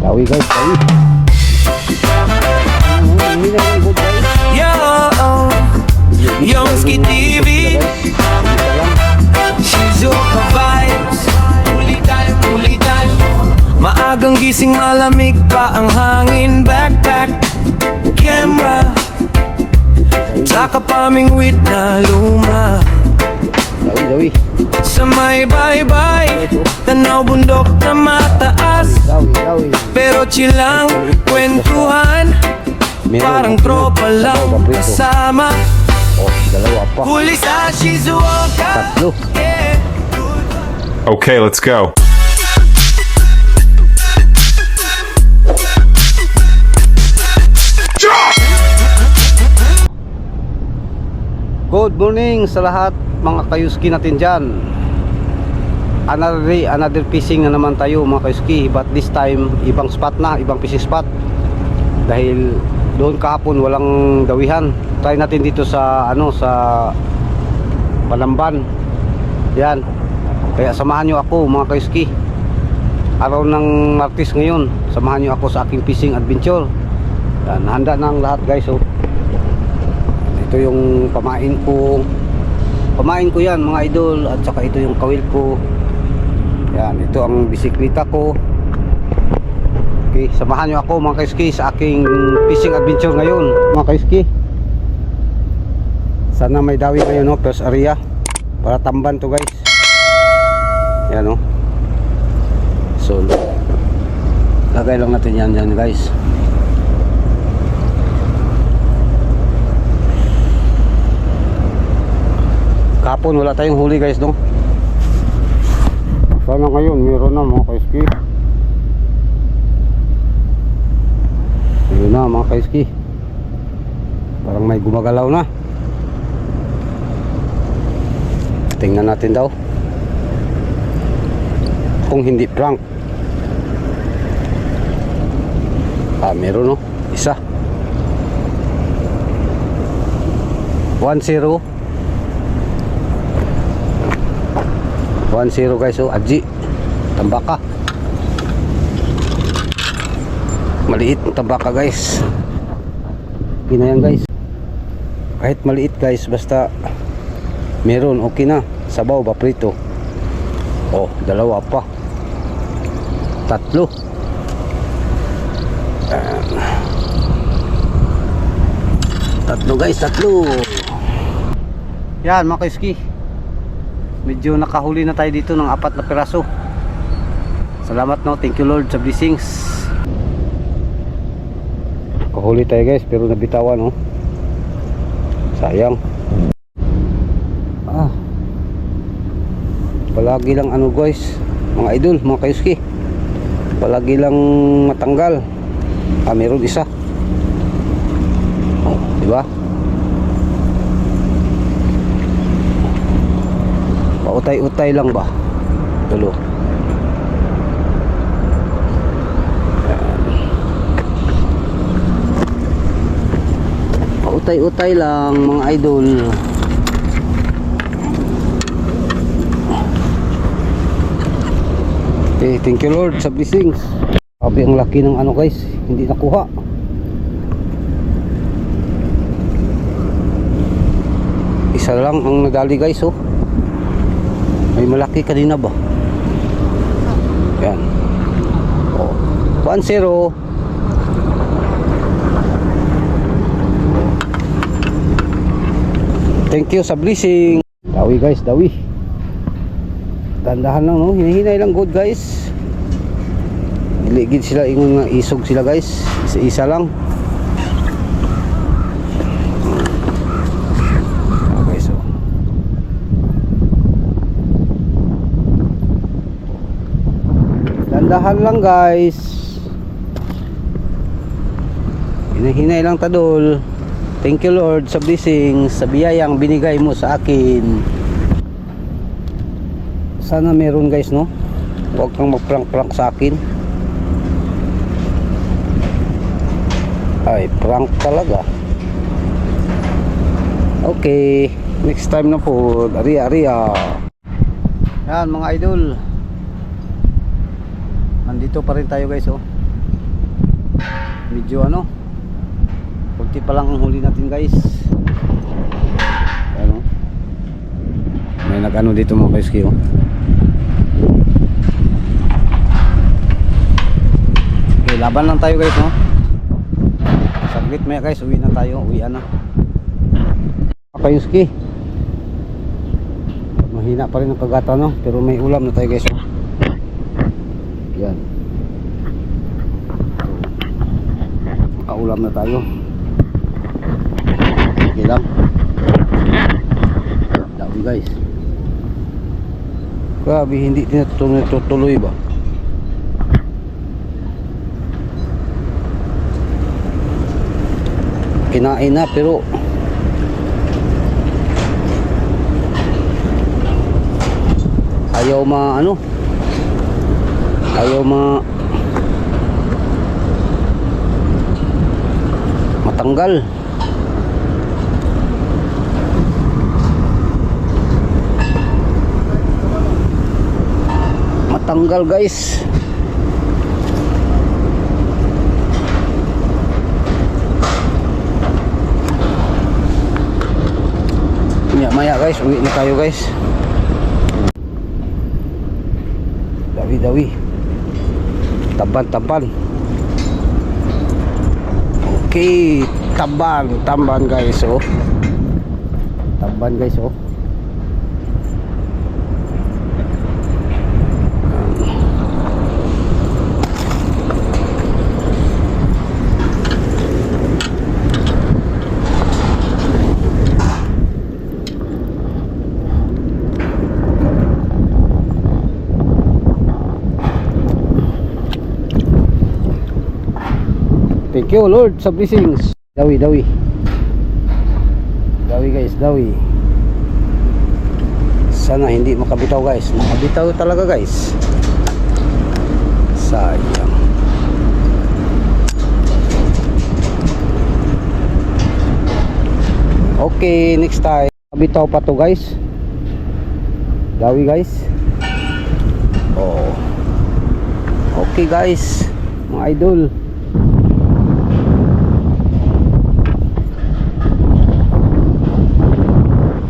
Dawi guys, dawi. Youngski TV, Shizuoka vibes. Huli tayo. Maagang gising, malamig pa ang hangin. Backpack, camera, saka pamingwit na luma. Dawi, dawi. Sa may bye-bye, tanaw bundok na mataas. Dawi, dawi. Pero chilang kwentuhan, parang tropa lang kasama. Oh, dalawa pa. Huli sa Shizuoka. Tatlo. Yeah. Okay, let's go. Good morning sa lahat mga kayuski natin dyan. Another fishing na naman tayo mga kayuski. But this time, ibang spot na, ibang fishing spot. Dahil doon kahapon walang dawihan. Try natin dito sa sa Palamban. Yan. Kaya samahan nyo ako mga kayuski. Araw ng Martes ngayon, samahan nyo ako sa aking fishing adventure. Yan, handa na ang lahat guys. So, ito yung pamain ko yan mga idol. At saka ito yung kawil ko. Yan, ito ang bisikleta ko. Okay, samahan nyo ako mga kaiski sa aking fishing adventure ngayon mga kaiski. Sana may dawi kayo no, first area para tamban to guys. Yan no. So lagay lang natin yan dyan guys. Kapon wala tayong huli guys no. Sana ngayon meron na mga kaiski. Ayun na mga kaiski. Parang may gumagalaw na. Tingnan natin daw kung hindi prank. Meron no. Isa 1-0 guys. So Aji tambaka, maliit ang tambaka guys. Okay na yan guys, kahit maliit guys, basta meron okay na. Sabaw ba prito. Oh, dalawa pa, tatlo. Tatlo guys, tatlo. Yan mga kaiski, medyo nakahuli na tayo dito ng 4 na piraso. Salamat no, thank you Lord sa blessings. Kahuli tayo guys pero nabitawan no. Sayang. Palagi lang guys, mga idol, mga kayuski. Palagi lang matanggal. Meron isa. Oh, di ba? Pautay-utay lang ba? Tulo. Pautay-utay lang mga idol. Okay, thank you Lord sa blessings. Sabi ang laki ng guys, hindi nakuha. Isa lang ang nadali guys oh. May malaki kanina ba? Yan. Oh, 1-0. Thank you sa blessing. Dawi guys, dawi. Dandahan lang no, hinahinay lang good guys. Iligid sila, ingon nga isog sila guys. Isa-isa lang. Okay, so dandahan lang guys. Hinahinay lang tadol. Thank you Lord sa blessings, sa biyayang binigay mo sa akin. Sana meron guys no. Huwag kang mag-prank sa akin. Ay, prank talaga. Okay, next time na po. Aria. Yan mga idol, nandito pa rin tayo guys oh. medyo ano, kunti pa lang ang huli natin guys. Ano, may nag-ano dito mga kaiski oh. Okay, laban lang tayo guys no. Saglit maya guys, uwi na tayo, uwian na mga kaiski. Mahina pa rin ang kagata no, pero may ulam na tayo guys oh. Yan, makaulam na tayo. Okay lang, dami guys. Grabe, hindi tinatuloy ba? Kinain na pero ayaw ano, ayaw matanggal. Matanggal guys. Maya guys, uwi na tayo guys. Dawi tamban okay, tamban guys oh. Tamban guys oh. Thank you Lord sa blessings. Dawi guys, dawi. Sana hindi makabitaw guys. Makabitaw talaga guys. Sayang. Okay, next time makabitaw pa to guys. Dawi guys. Oh. Okay guys, mga idol.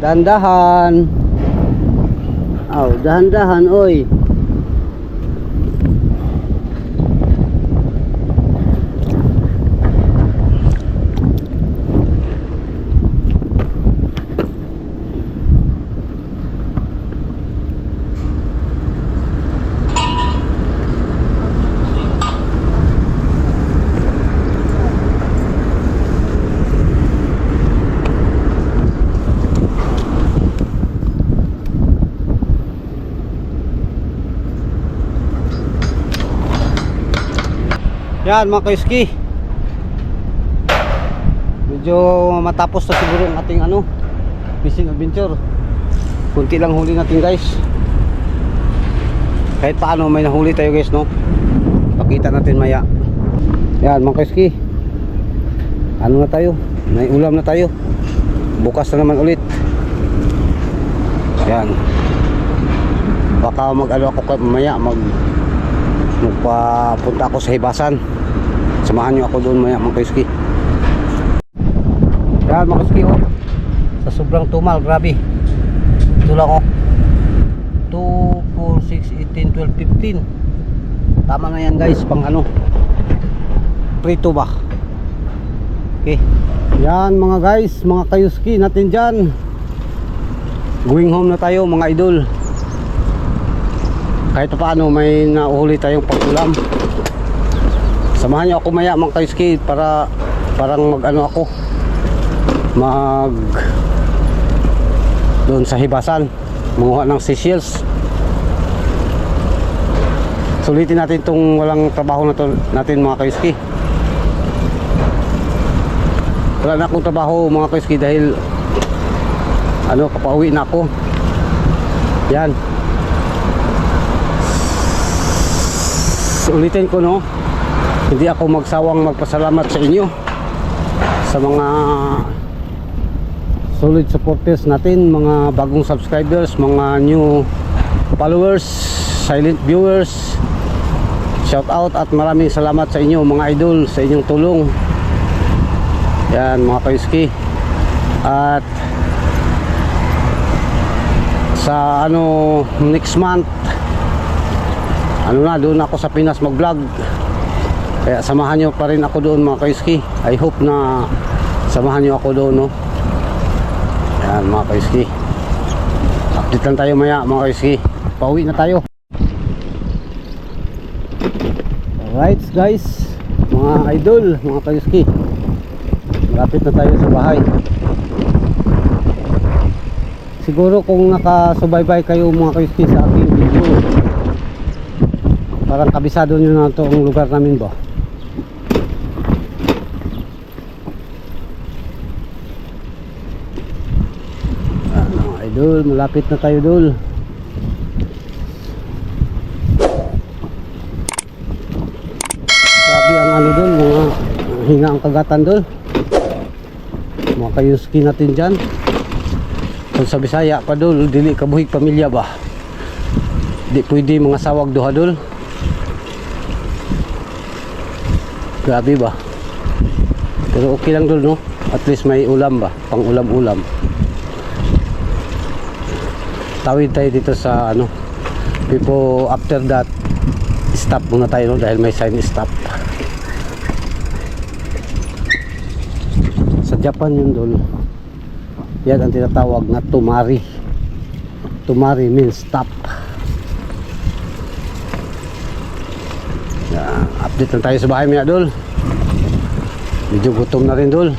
Dahan-dahan. Oh, dahan-dahan oy. Yan mga kaiski, medyo matapos na siguro ang ating ano, fishing adventure. Kunti lang huli natin guys. Kahit paano may nahuli tayo guys no. Pakita natin maya. Yan mga kaiski, ano na tayo, may ulam na tayo. Bukas na naman ulit. Yan, baka mag ano ako mamaya, magpapunta ako sa Hibasan. Samahan nyo ako doon maya mga kaiski. Yan mga kaiski oh, sa sobrang tumal, grabe. Ito lang oh, 2, 4, 6, 18, 12, 15. Tama na yan guys, pang ano, prito ba. Okay, yan mga guys, mga kaiski natin dyan. Going home na tayo mga idol. Kahit paano may nauhuli tayong pag-ulam. Samahan niyo ako maya mga kaiski para parang mag ano ako, mag doon sa Hibasan, manguha ng seashells. Sulitin natin itong walang trabaho na to, natin mga kaiski. Wala na akong trabaho mga kaiski dahil ano, kapauwi na ako. Yan, ulitin ko no, hindi ako magsawang magpasalamat sa inyo, sa mga solid supporters natin, mga bagong subscribers, mga new followers, silent viewers, Shout out at maraming salamat sa inyo mga idol, sa inyong tulong. Yan mga kaiski. At sa next month doon ako sa Pinas mag vlog, kaya samahan nyo pa rin ako doon mga kaiski. I hope na samahan nyo ako doon, no? Yan mga kaiski, update lang tayo maya mga kaiski. Pauwi na tayo. Alright guys, mga idol, mga kaiski, lapit na tayo sa bahay. Siguro kung nakasubaybay kayo mga kaiski sa aking video, parang kabisado nyo na ito ang lugar namin ba. Mga idol, malapit na tayo dul. Grabe ang dul, mga hinga ang kagatan dul. Mga kaiski natin dyan. Kung sa Bisaya pa dul, dili kabuhig pamilya ba, di pwede mga sawag duha dul. Grabe ba, pero okay lang dul, no? At least may ulam ba, pang ulam-ulam. Tawid tayo dito sa before, after that stop muna tayo, no? Dahil may sign stop. Sa Japan yun dul, yan ang tinatawag na tumari. Tumari means stop. Yan, update lang tayo sa bahay mga dul. Medyo gutom na rin dul.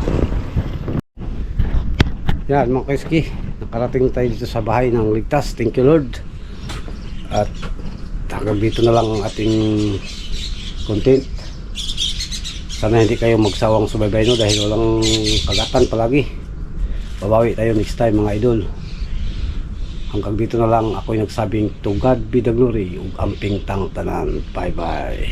Yan mga kaiski, nakarating tayo dito sa bahay ng ligtas. Thank you Lord. At hanggang dito na lang ang ating content. Sana hindi kayo magsawang subaybay, no? Dahil walang kagatan palagi. Babawi tayo next time mga idol. Hanggang dito na lang ako yung nagsabing to God be the glory ug amping tang tanan. Bye bye.